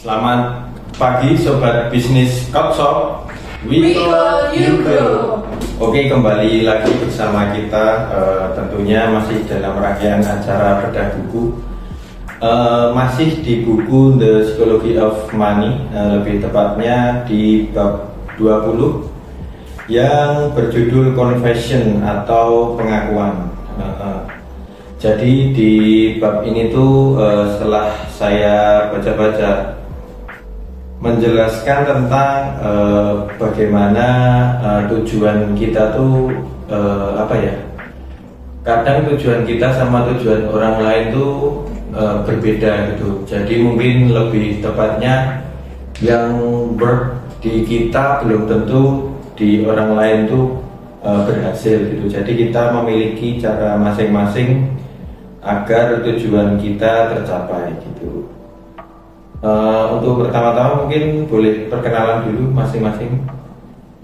Selamat pagi Sobat Bisnis Kopshop. We go, you grow. Oke, kembali lagi bersama kita, tentunya masih dalam rangkaian acara bedah buku, masih di buku The Psychology of Money, lebih tepatnya di bab 20 yang berjudul Confession atau pengakuan. Jadi di bab ini tuh setelah saya baca-baca menjelaskan tentang bagaimana tujuan kita tuh kadang tujuan kita sama tujuan orang lain tuh berbeda gitu. Jadi mungkin lebih tepatnya yang work di kita belum tentu di orang lain tuh berhasil gitu. Jadi kita memiliki cara masing-masing agar tujuan kita tercapai gitu. Untuk pertama-tama mungkin boleh perkenalan dulu masing-masing.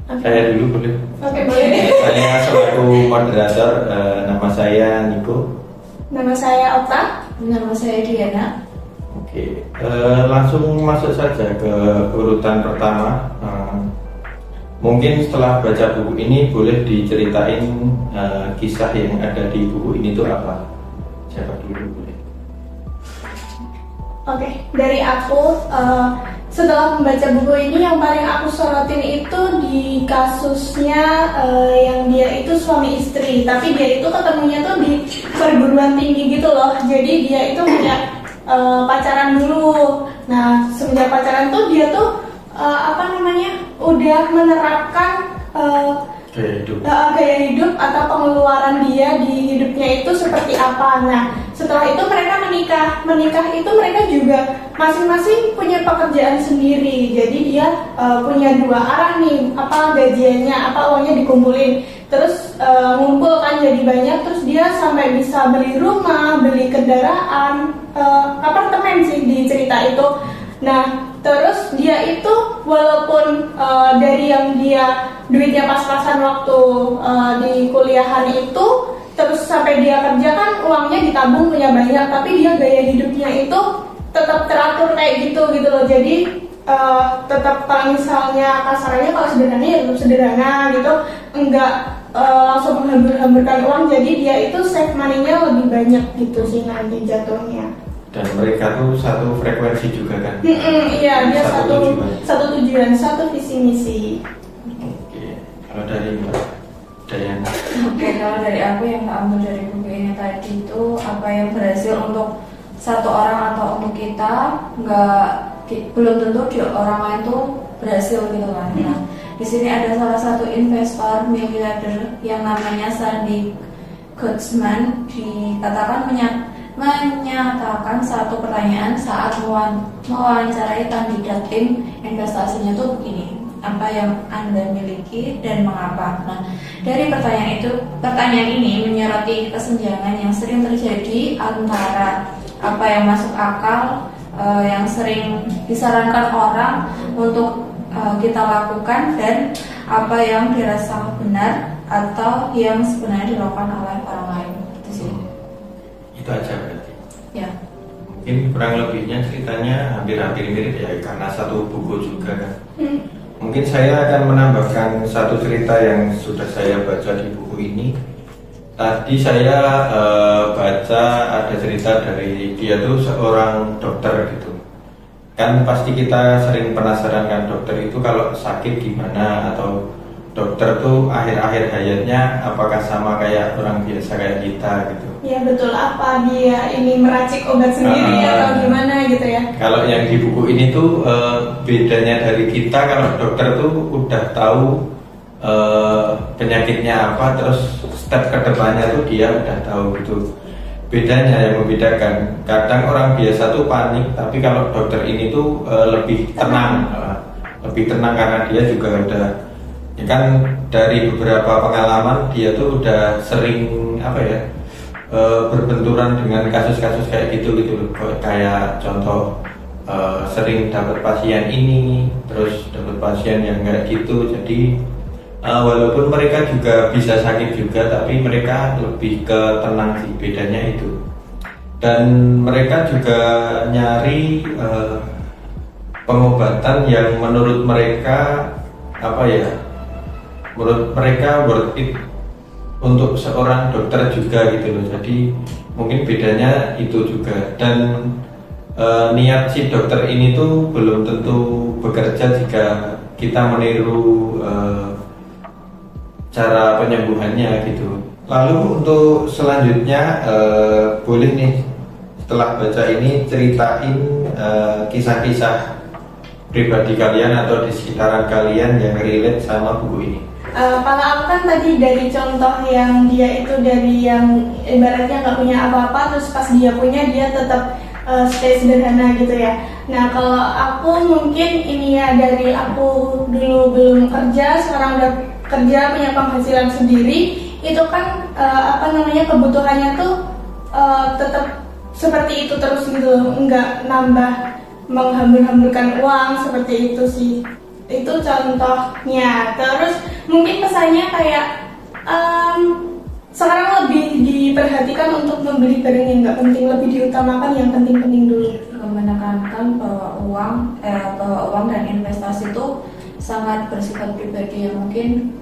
Okay. Saya dulu boleh? Oke, boleh. Saya selaku moderator, nama saya Niko. Nama saya Okta. Nama saya Diana. Oke, langsung masuk saja ke urutan pertama. Mungkin setelah baca buku ini boleh diceritain kisah yang ada di buku ini tuh apa? Siapa dulu boleh? Oke, dari aku setelah membaca buku ini yang paling aku sorotin itu di kasusnya yang dia itu suami istri, tapi dia itu ketemunya tuh di perguruan tinggi gitu loh. Jadi dia itu punya pacaran dulu. Nah, semenjak pacaran tuh dia tuh udah menerapkan gaya hidup atau pengeluaran dia di hidupnya itu seperti apa. Nah, setelah itu mereka menikah itu mereka juga masing-masing punya pekerjaan sendiri. Jadi dia punya dua arah nih, gajiannya, uangnya dikumpulin, terus ngumpul kan jadi banyak, terus dia sampai bisa beli rumah, beli kendaraan, apartemen sih di cerita itu. Nah, terus dia itu walaupun dari yang dia duitnya pas-pasan waktu di kuliahan itu, terus sampai dia kerja kan uangnya ditabung punya banyak, tapi dia gaya hidupnya itu tetap teratur kayak gitu loh. Jadi tetap kalau misalnya kasarnya kalau sederhana ya tetap sederhana gitu, enggak langsung menghambur-hamburkan uang. Jadi dia itu save money-nya lebih banyak gitu sih nanti jatuhnya. Dan mereka tuh satu frekuensi juga kan? Iya, dia satu tujuan, satu visi misi. Oke, kalau dari Mbak Dayana. Oke, kalau dari aku yang ambil dari buku ini tadi itu apa yang berhasil untuk satu orang atau untuk kita belum tentu di orang lain tuh berhasil gitu kan. Nah, di sini ada salah satu investor miliarder yang namanya Sandy Gutsman dikatakan menyatakan satu pertanyaan saat mewawancarai kandidat tim investasinya tuh begini, apa yang Anda miliki dan mengapa? Nah, dari pertanyaan ini menyoroti kesenjangan yang sering terjadi antara apa yang masuk akal, yang sering disarankan orang untuk kita lakukan, dan apa yang dirasa benar atau yang sebenarnya dilakukan oleh orang lain. Itu sih. Itu aja berarti. Ya. Mungkin kurang lebihnya ceritanya hampir-hampir mirip ya, karena satu buku juga kan. Mungkin saya akan menambahkan satu cerita yang sudah saya baca di buku ini. Tadi saya baca ada cerita dari dia tuh seorang dokter gitu. Kan pasti kita sering penasaran kan, dokter itu kalau sakit gimana, atau dokter tuh akhir-akhir hayatnya apakah sama kayak orang biasa kayak kita gitu. Ya betul, apa dia ini meracik obat sendiri atau gimana gitu ya. Kalau yang di buku ini tuh bedanya dari kita, kalau dokter tuh udah tahu penyakitnya apa, terus step kedepannya tuh dia udah tahu gitu. Bedanya yang membedakan, kadang orang biasa tuh panik, tapi kalau dokter ini tuh lebih tenang karena dia juga udah, ya kan dari beberapa pengalaman dia tuh udah sering berbenturan dengan kasus-kasus kayak gitu loh. Kayak contoh sering dapat pasien ini, terus dapat pasien yang enggak gitu. Jadi walaupun mereka juga bisa sakit juga, tapi mereka lebih ke tenang sih, bedanya itu. Dan mereka juga nyari pengobatan yang menurut mereka menurut mereka worth it untuk seorang dokter juga gitu loh. Jadi mungkin bedanya itu juga, dan niat si dokter ini tuh belum tentu bekerja jika kita meniru cara penyembuhannya gitu. Lalu untuk selanjutnya boleh nih setelah baca ini ceritain kisah-kisah pribadi kalian atau di sekitaran kalian yang relate sama buku ini. Kalau aku kan tadi dari contoh yang dia itu dari yang ibaratnya nggak punya apa-apa, terus pas dia punya dia tetap stay sederhana gitu ya. Nah kalau aku mungkin ini ya dari aku dulu belum kerja, sekarang udah kerja punya penghasilan sendiri, itu kan kebutuhannya tuh tetap seperti itu terus gitu, nggak nambah menghambur-hamburkan uang seperti itu sih. Itu contohnya. Terus mungkin pesannya kayak sekarang lebih diperhatikan untuk membeli barang yang nggak penting, lebih diutamakan yang penting-penting dulu. Menekankan bahwa uang dan investasi itu sangat bersifat pribadi, yang mungkin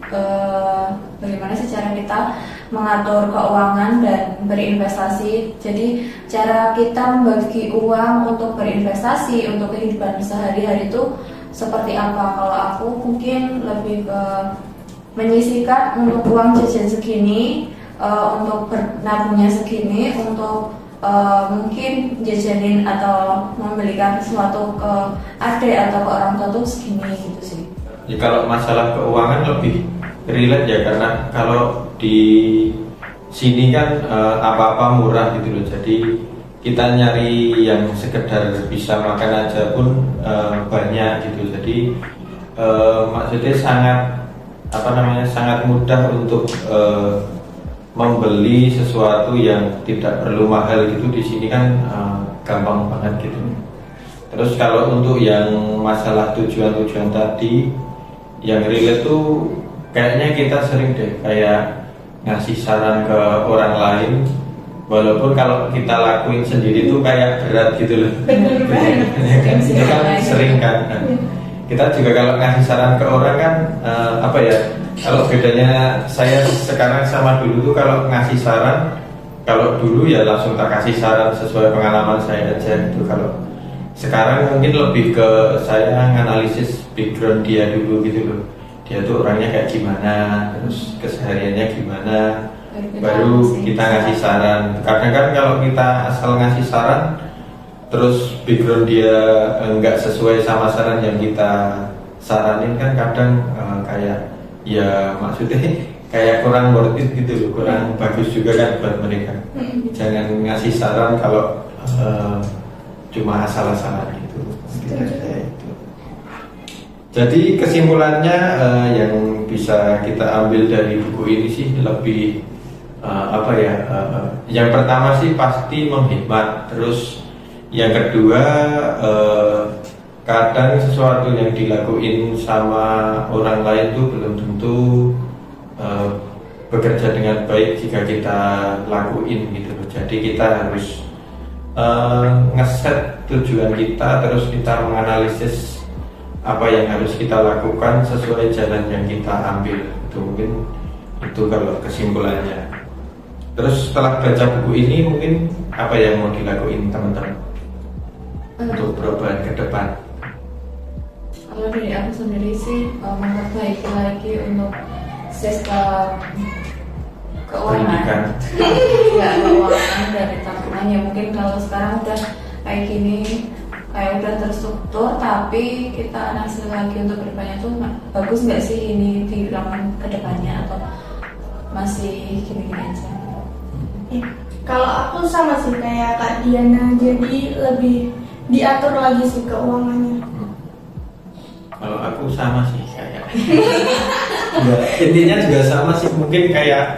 bagaimana secara kita mengatur keuangan dan berinvestasi. Jadi cara kita membagi uang untuk berinvestasi untuk kehidupan sehari-hari itu seperti apa? Kalau aku mungkin lebih ke menyisihkan untuk uang jajan segini, untuk nabungnya segini, untuk mungkin jajanin atau membelikan sesuatu ke adik atau ke orang tua tuh segini gitu sih. Ya, kalau masalah keuangan lebih relate ya, karena kalau di sini kan apa-apa murah gitu loh. Jadi kita nyari yang sekedar bisa makan aja pun banyak gitu. Jadi maksudnya sangat mudah untuk membeli sesuatu yang tidak perlu mahal gitu. Di sini kan gampang banget gitu. Terus kalau untuk yang masalah tujuan-tujuan tadi yang relate tuh kayaknya kita sering deh kayak ngasih saran ke orang lain, walaupun kalau kita lakuin sendiri tuh kayak berat gitu loh. Bener banget. Itu kan sering kan. Kita juga kalau ngasih saran ke orang kan kalau bedanya saya sekarang sama dulu tuh, kalau ngasih saran, kalau dulu ya langsung tak kasih saran sesuai pengalaman saya aja gitu. Kalau sekarang mungkin lebih ke saya nganalisis background dia dulu gitu loh. Dia tuh orangnya kayak gimana, terus kesehariannya gimana, baru kita ngasih saran. Kadang kan kalau kita asal ngasih saran terus background dia nggak sesuai sama saran yang kita saranin, kan kadang kayak ya maksudnya kayak kurang worth it gitu loh, kurang bagus juga kan buat mereka. Jangan ngasih saran kalau cuma asal-asalan gitu. Jadi kesimpulannya yang bisa kita ambil dari buku ini sih lebih yang pertama sih pasti menghemat. Terus yang kedua kadang sesuatu yang dilakuin sama orang lain tuh belum tentu bekerja dengan baik jika kita lakuin gitu. Jadi kita harus ngeset tujuan kita, terus kita menganalisis apa yang harus kita lakukan sesuai jalan yang kita ambil. Itu mungkin itu kalau kesimpulannya. Terus setelah baca buku ini mungkin apa yang mau dilakuin teman-teman untuk perubahan ke depan? Kalau dari aku sendiri sih memperbaiki lagi untuk sistem keuangan. Ya, keuangan dari tabungannya. Mungkin kalau sekarang udah kayak gini, kayak udah terstruktur, tapi kita analisis lagi untuk kedepannya tuh bagus nggak sih ini dilakukan kedepannya atau masih gini-gini aja. Ya, kalau aku sama sih kayak Kak Diana, jadi lebih diatur lagi sih keuangannya. Kalau aku sama sih kayak ya, intinya juga sama sih, mungkin kayak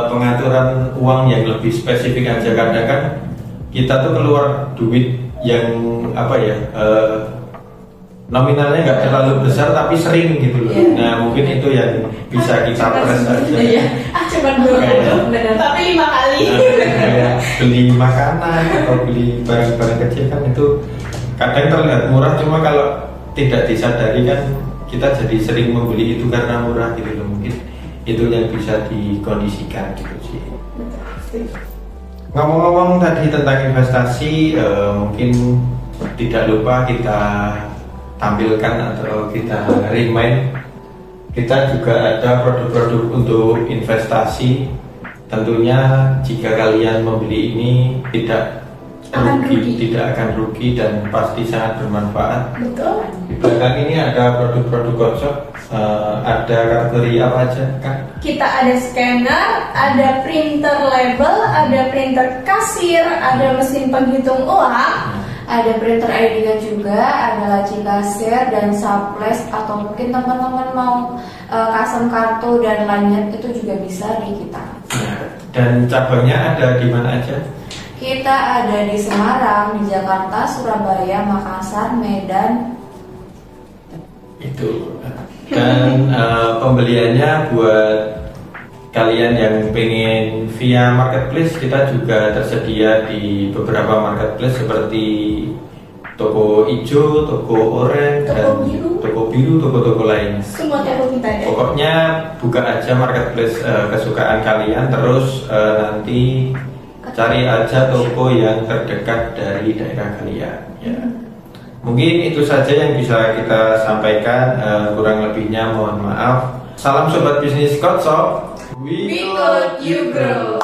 pengaturan uang yang lebih spesifik aja. Kadang kan kita tuh keluar duit yang nominalnya nggak terlalu besar tapi sering gitu loh. Nah mungkin itu yang bisa kita press aja. Cuma 2 tapi 5 kali. Kayak beli makanan atau beli barang-barang kecil kan itu kadang terlihat murah, cuma kalau tidak disadari kan kita jadi sering membeli itu karena murah gitu loh. Mungkin itu yang bisa dikondisikan gitu sih. Ngomong-ngomong tadi tentang investasi, mungkin tidak lupa kita tampilkan atau kita remind, kita juga ada produk-produk untuk investasi. Tentunya jika kalian membeli ini tidak akan rugi dan pasti sangat bermanfaat. Betul. Di belakang ini ada produk-produk workshop. Ada kategori apa aja kan? Kita ada scanner, ada printer label, ada printer kasir, ada mesin penghitung uang, ada printer ID juga, ada laci kasir dan saples, atau mungkin teman-teman mau custom kartu dan lainnya itu juga bisa di kita. Dan cabangnya ada di mana aja? Kita ada di Semarang, di Jakarta, Surabaya, Makassar, Medan. Itu. Dan pembeliannya buat kalian yang pengen via marketplace, kita juga tersedia di beberapa marketplace seperti toko hijau, toko oranye, dan toko biru, toko-toko lain. Semua toko kita ada. Pokoknya buka aja marketplace kesukaan kalian, terus nanti cari aja toko yang terdekat dari daerah kalian ya. Mungkin itu saja yang bisa kita sampaikan, kurang lebihnya mohon maaf. Salam Sobat Bisnis Code Shop. We Code You Grow.